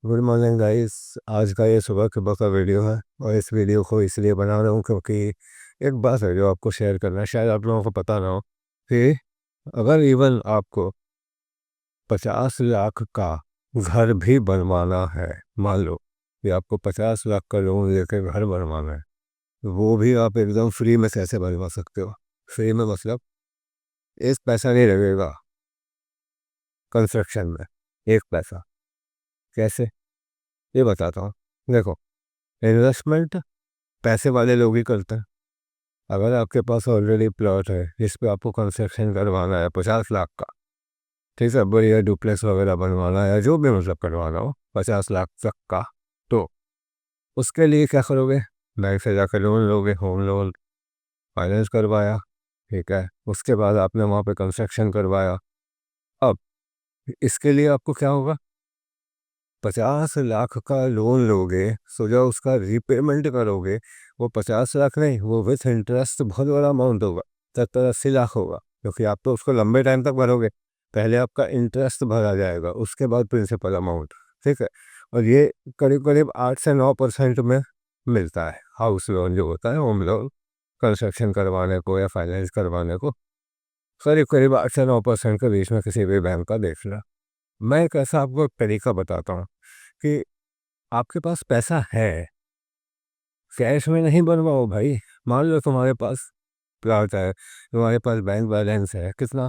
Good morning guys. आज का ये सुबह सुबह का वीडियो है और इस वीडियो को इसलिए बना रहा हूँ क्योंकि एक बात है जो आपको शेयर करना है, शायद आप लोगों को पता ना हो कि अगर इवन आपको 50 लाख का घर भी बनवाना है, मान लो कि आपको 50 लाख का लोन लेकर घर बनवाना है, तो वो भी आप एकदम फ्री में कैसे बनवा सकते हो। फ्री में मतलब एक पैसा नहीं लगेगा कंस्ट्रक्शन में, एक पैसा। कैसे, ये बताता हूँ। देखो, इन्वेस्टमेंट पैसे वाले लोग ही करते हैं। अगर आपके पास ऑलरेडी प्लॉट है जिस पे आपको कंस्ट्रक्शन करवाना है 50 लाख का, ठीक है, बढ़िया डुप्लेक्स वगैरह बनवाना है या जो भी मतलब करवाना हो 50 लाख तक का, तो उसके लिए क्या करोगे? बैंक से जाकर लोन लोगे, होम लोन फाइनेंस करवाया, ठीक है, उसके बाद आपने वहाँ पे कंस्ट्रक्शन करवाया। अब इसके लिए आपको क्या होगा? 50 लाख का लोन लोगे, सो जो उसका रीपेमेंट करोगे वो 50 लाख नहीं, वो विथ इंटरेस्ट बहुत बड़ा अमाउंट होगा, 70-80 लाख होगा, क्योंकि आप तो उसको लंबे टाइम तक भरोगे। पहले आपका इंटरेस्ट भरा जाएगा, उसके बाद प्रिंसिपल अमाउंट, ठीक है। और ये करीब करीब 8 से 9% में मिलता है। हाउस लोन जो होता है, होम लोन कंस्ट्रक्शन करवाने को या फाइनेंस करवाने को, करीब करीब 8 से 9% के बीच में किसी भी बैंक का देखना। मैं एक ऐसा आपको तरीका बताता हूँ कि आपके पास पैसा है, कैश में नहीं बनवाओ भाई। मान लो तुम्हारे पास प्लॉट है, तुम्हारे पास बैंक बैलेंस है, कितना,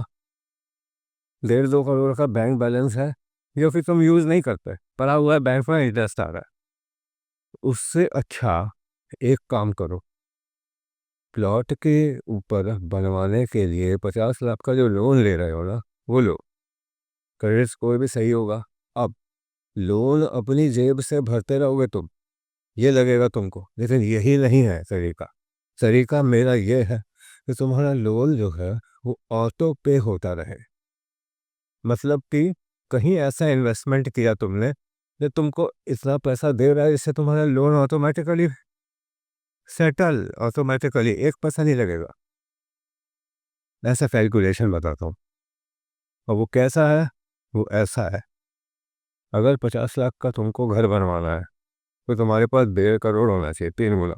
1.5-2 करोड़ का बैंक बैलेंस है, जो फिर तुम यूज़ नहीं करते, पड़ा हुआ है बैंक में, इंटरेस्ट आ रहा है। उससे अच्छा एक काम करो, प्लॉट के ऊपर बनवाने के लिए 50 लाख का जो लोन ले रहे हो ना, वो लो, क्रेडिट स्कोर भी सही होगा। अब लोन अपनी जेब से भरते रहोगे तुम, ये लगेगा तुमको, लेकिन यही नहीं है तरीका। तरीका मेरा ये है कि तुम्हारा लोन जो है वो ऑटो पे होता रहे। मतलब कि कहीं ऐसा इन्वेस्टमेंट किया तुमने जो तुमको इतना पैसा दे रहा है जिससे तुम्हारा लोन ऑटोमेटिकली सेटल, ऑटोमेटिकली एक पैसा नहीं लगेगा। ऐसा कैलकुलेशन बताता हूँ, और वो कैसा है? वो ऐसा है, अगर 50 लाख का तुमको घर बनवाना है तो तुम्हारे पास 1.5 करोड़ होना चाहिए, 3 गुना,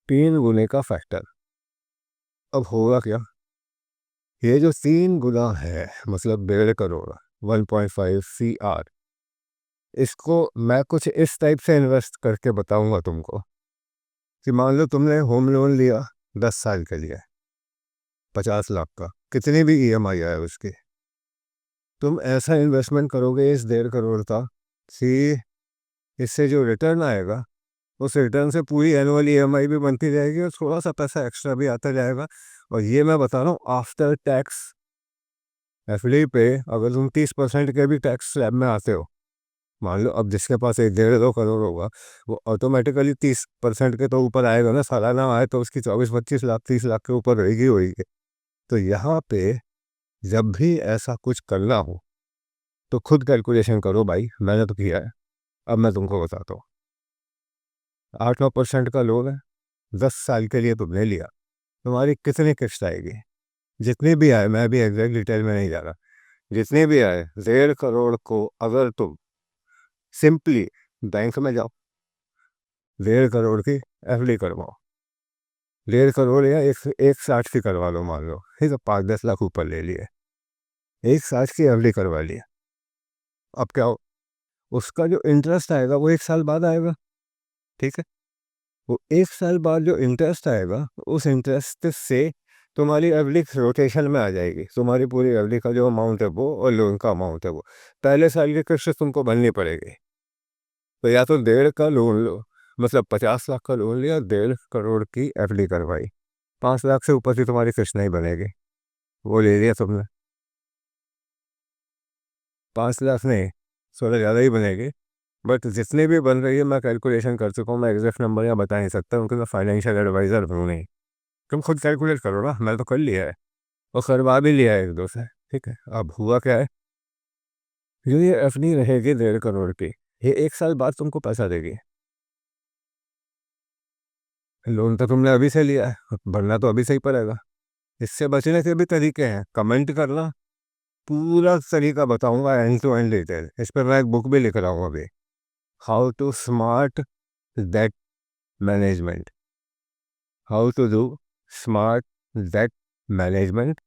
3 गुने का फैक्टर। अब होगा क्या? ये जो 3 गुना है, मतलब 1.5 करोड़, 1.5 CR, इसको मैं कुछ इस टाइप से इन्वेस्ट करके बताऊंगा तुमको कि मान लो तुमने होम लोन लिया 10 साल के लिए, 50 लाख का, कितनी भी EMI आए उसकी, तुम ऐसा इन्वेस्टमेंट करोगे इस 1.5 करोड़ का कि इससे जो रिटर्न आएगा, उस रिटर्न से पूरी एनुअल EMI भी बनती जाएगी और थोड़ा सा पैसा एक्स्ट्रा भी आता जाएगा। और ये मैं बता रहा हूँ आफ्टर टैक्स। FD पे अगर तुम 30% के भी टैक्स स्लैब में आते हो, मान लो अब जिसके पास 1.5-2 करोड़ होगा, वो ऑटोमेटिकली 30% के तो ऊपर आएगा ना, सालाना आए तो उसकी 24-25 लाख 30 लाख के ऊपर रहेगी होगी। तो यहाँ पे जब भी ऐसा कुछ करना हो तो खुद कैलकुलेशन करो भाई, मैंने तो किया है। अब मैं तुमको बताता हूँ, 8-9% का लोन है, 10 साल के लिए तुमने लिया, तुम्हारी कितनी किस्त आएगी? जितनी भी आए, मैं भी एग्जैक्ट डिटेल में नहीं जा रहा, जितनी भी आए 1.5 करोड़ को अगर तुम सिंपली बैंक में जाओ, 1.5 करोड़ की FD करवाओ, 1.5 करोड़ या 160 की करवा लो, मान लो ठीक है, 5-10 लाख ऊपर ले लिए, 160 की FD करवा लिया। अब क्या हो, उसका जो इंटरेस्ट आएगा वो 1 साल बाद आएगा, ठीक है। वो 1 साल बाद जो इंटरेस्ट आएगा, उस इंटरेस्ट से तुम्हारी FD रोटेशन में आ जाएगी, तुम्हारी पूरी FD का जो अमाउंट है वो और लोन का अमाउंट है वो, पहले साल की किस्त तुमको भरनी पड़ेगी। तो या तो 1.5 का लोन लो, मतलब 50 लाख का लोन लिया, 1.5 करोड़ की FD करवाई, 5 लाख से ऊपर की तुम्हारी किस्त नहीं बनेगी। वो ले लिया तुमने, 5 लाख नहीं, थोड़ा ज़्यादा ही बनेगी, बट जितने भी बन रही है मैं कैलकुलेशन कर चुका हूँ, मैं एग्जैक्ट नंबर यहाँ बता नहीं सकता क्योंकि मैं फाइनेंशियल एडवाइज़र हूँ नहीं। तुम खुद कैलकुलेट करो ना, मैं तो कर लिया है और करवा भी लिया है एक दो से, ठीक है। अब हुआ क्या है, जो ये FD रहेगी 1.5 करोड़ की, ये 1 साल बाद तुमको पैसा देगी। लोन तो तुमने अभी से लिया है, भरना तो अभी से ही पड़ेगा। इससे बचने के भी तरीके हैं, कमेंट करना, पूरा तरीका बताऊंगा, एंड टू एंड डिटेल। इस पर मैं एक बुक भी लिख रहा हूँ अभी, how to smart that management, how to do smart that management.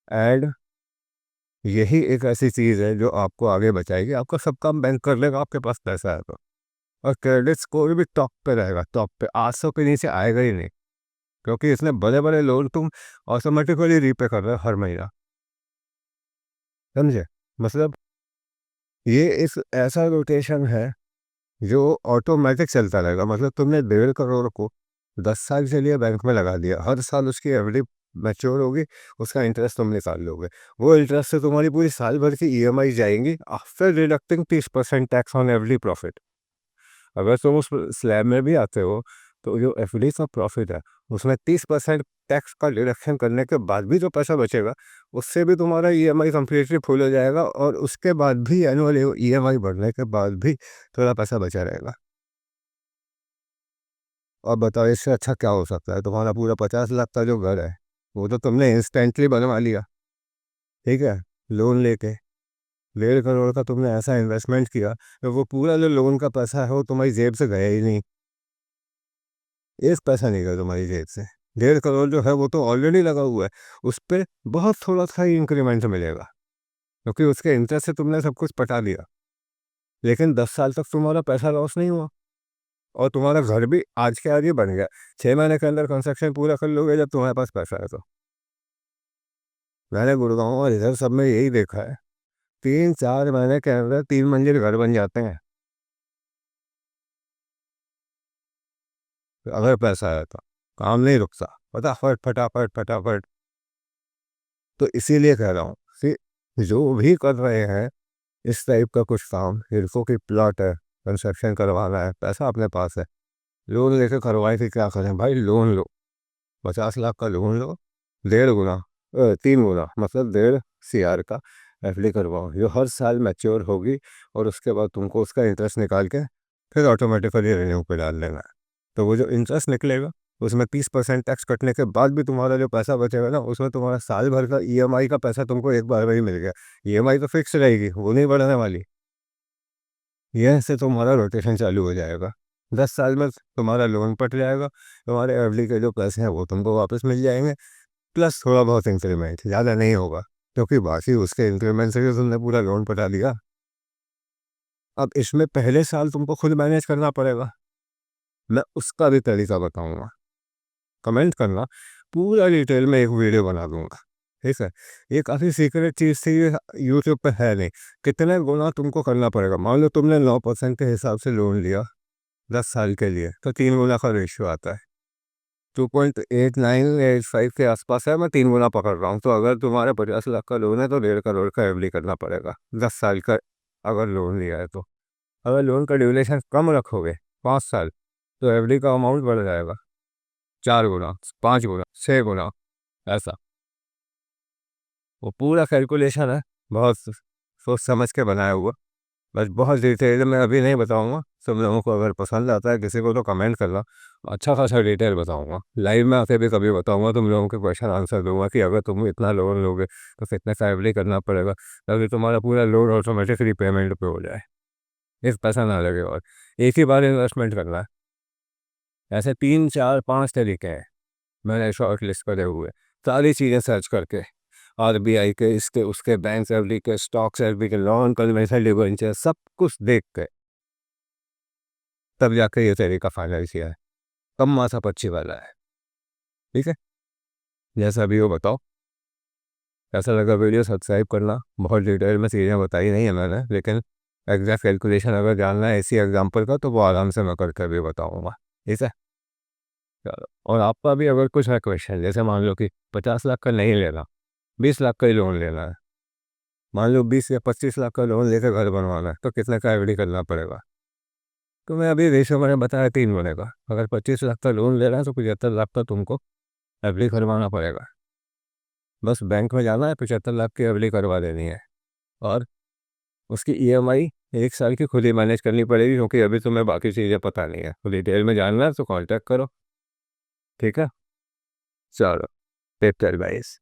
And यही एक ऐसी चीज़ है जो आपको आगे बचाएगी, आपका सब काम बैंक कर लेगा, आपके पास पैसा है तो। और क्रेडिट स्कोर भी टॉप पे रहेगा, टॉप पे, 800 के नीचे आएगा ही नहीं, क्योंकि इसने बड़े बड़े लोन तुम ऑटोमेटिकली रीपे कर रहे हो हर महीना, समझे? मतलब ये इस ऐसा रोटेशन है जो ऑटोमेटिक चलता रहेगा। मतलब तुमने 1.5 करोड़ को 10 साल के लिए बैंक में लगा दिया, हर साल उसकी एवरेज मैच्योर होगी, उसका इंटरेस्ट तुम निकाल लोगे। वो इंटरेस्ट से तुम्हारी पूरी साल भर की ईएमआई जाएंगी, after deducting 30% tax on every profit. अगर तुम उस स्लैब में भी आते हो तो जो एफडी का प्रॉफिट है उसमें 30% टैक्स का डिडक्शन करने के बाद भी जो पैसा बचेगा उससे भी तुम्हारा ईएमआई कम्प्लीटली फुल हो जाएगा, और उसके बाद भी एनुअल ईएमआई बढ़ने के बाद भी थोड़ा पैसा बचा रहेगा। और बताओ इससे अच्छा क्या हो सकता है? तुम्हारा पूरा 50 लाख का जो घर है वो तो तुमने इंस्टेंटली बनवा लिया, ठीक है, लोन लेके। 1.5 करोड़ का तुमने ऐसा इन्वेस्टमेंट किया तो वो पूरा जो लोन का पैसा है वो तुम्हारी जेब से गया ही नहीं, एक पैसा नहीं गया तुम्हारी जेब से। 1.5 करोड़ जो है वो तो ऑलरेडी लगा हुआ है, उस पर बहुत थोड़ा सा ही इंक्रीमेंट मिलेगा, क्योंकि उसके इंटरेस्ट से तुमने सब कुछ पटा दिया। लेकिन 10 साल तक तुम्हारा पैसा लॉस नहीं हुआ, और तुम्हारा घर भी आज के आज ही बन गया। 6 महीने के अंदर कंस्ट्रक्शन पूरा कर लोगे जब तुम्हारे पास पैसा है तो। मैंने गुड़गांव और इधर सब में यही देखा है, 3-4 महीने के अंदर 3 मंजिल घर बन जाते हैं, अगर पैसा है तो। काम नहीं रुकता, फटाफट फटाफट फटाफट। तो इसीलिए कह रहा हूँ कि जो भी कर रहे हैं इस टाइप का कुछ काम, हिरको की प्लॉट है, कंस्ट्रक्शन करवाना है, पैसा अपने पास है, लोन लेके करवाए कि क्या करें भाई? लोन लो, 50 लाख का लोन लो, 1.5 गुना 3 गुना मतलब 1.5 CR का एफडी करवाओ, जो हर साल मैच्योर होगी, और उसके बाद तुमको उसका इंटरेस्ट निकाल के फिर ऑटोमेटिकली रिन्यू पे डाल लेना है। तो वो जो इंटरेस्ट निकलेगा उसमें 30% टैक्स कटने के बाद भी तुम्हारा जो पैसा बचेगा ना, उसमें तुम्हारा साल भर का ईएमआई का पैसा तुमको एक बार में ही मिल गया। ईएमआई तो फिक्स रहेगी, वो नहीं बढ़ने वाली। यह से तुम्हारा रोटेशन चालू हो जाएगा, 10 साल में तुम्हारा लोन पट जाएगा, तुम्हारे एफडी के जो पैसे हैं वो तुमको वापस मिल जाएंगे, प्लस थोड़ा बहुत इंक्रीमेंट, ज़्यादा नहीं होगा, क्योंकि बाकी उसके इंक्रीमेंट से जो तुमने पूरा लोन पटा दिया। अब इसमें पहले साल तुमको खुद मैनेज करना पड़ेगा, मैं उसका भी तरीका बताऊंगा। कमेंट करना, पूरा डिटेल में एक वीडियो बना दूंगा, ठीक है? ये काफ़ी सीक्रेट चीज़ थी, यूट्यूब पे है नहीं। कितने गुना तुमको करना पड़ेगा? मान लो तुमने 9% के हिसाब से लोन लिया 10 साल के लिए, तो 3 गुना का रेशियो आता है, 2.8985 के आसपास है, मैं 3 गुना पकड़ रहा हूँ। तो अगर तुम्हारे 50 लाख का लोन है तो 1.5 करोड़ का एफडी करना पड़ेगा 10 साल का, अगर लोन लिया है तो। अगर लोन का ड्यूरेशन कम रखोगे, 5 साल, तो एफडी का अमाउंट बढ़ जाएगा 4 गुना, 5 गुना, 6 गुना, ऐसा। वो पूरा कैलकुलेशन है, बहुत सोच समझ के बनाया हुआ। बस बहुत डिटेल में अभी नहीं बताऊंगा, सब लोगों को अगर पसंद आता है किसी को तो कमेंट करना, अच्छा खासा डिटेल बताऊंगा, लाइव में आके भी कभी बताऊंगा, तुम लोगों के क्वेश्चन आंसर दूंगा कि अगर तुम इतना लोन लोगे तो कितने फैमिली करना पड़ेगा, ताकि तुम्हारा पूरा लोन ऑटोमेटिक रिपेमेंट पे हो जाए, एक पैसा ना लगे। और एक ही बार इन्वेस्टमेंट करना है। ऐसे 3 4 5 तरीके हैं, मैंने शॉर्ट लिस्ट करे हुए, सारी चीज़ें सर्च करके, आरबीआई के, इसके उसके, बैंक एफडी के, स्टॉक्स एफडी के, लॉन कन्वेंशनल डिबेंचर, सब कुछ देख के तब जाके ये तरीका फाइनल किया है, कम मासा पच्ची वाला है, ठीक है? जैसा भी हो बताओ कैसा लगा वीडियो, सब्सक्राइब करना। बहुत डिटेल में चीज़ें बताई नहीं है मैंने, लेकिन एग्जैक्ट कैलकुलेशन अगर जानना है इसी एग्जांपल का तो वो आराम से मैं करके भी बताऊँगा, ठीक है? चलो, और आपका भी अगर कुछ है क्वेश्चन, जैसे मान लो कि 50 लाख का नहीं लेना, 20 लाख का ही लोन लेना है, मान लो 20 या 25 लाख का लोन लेकर घर बनवाना है, तो कितने का एफडी करना पड़ेगा? तो मैं अभी रेशो मैंने बताया 3 गुने का। अगर 25 लाख का लोन ले रहा है तो 75 लाख का तुमको एफडी करवाना पड़ेगा। बस बैंक में जाना है, 75 लाख की एफडी करवा देनी है, और उसकी ईएमआई 1 साल की खुद ही मैनेज करनी पड़ेगी, क्योंकि अभी तुम्हें बाकी चीज़ें पता नहीं है। तो डिटेल में जानना है तो कांटेक्ट करो, ठीक है? चलो, टेक केयर गाइस।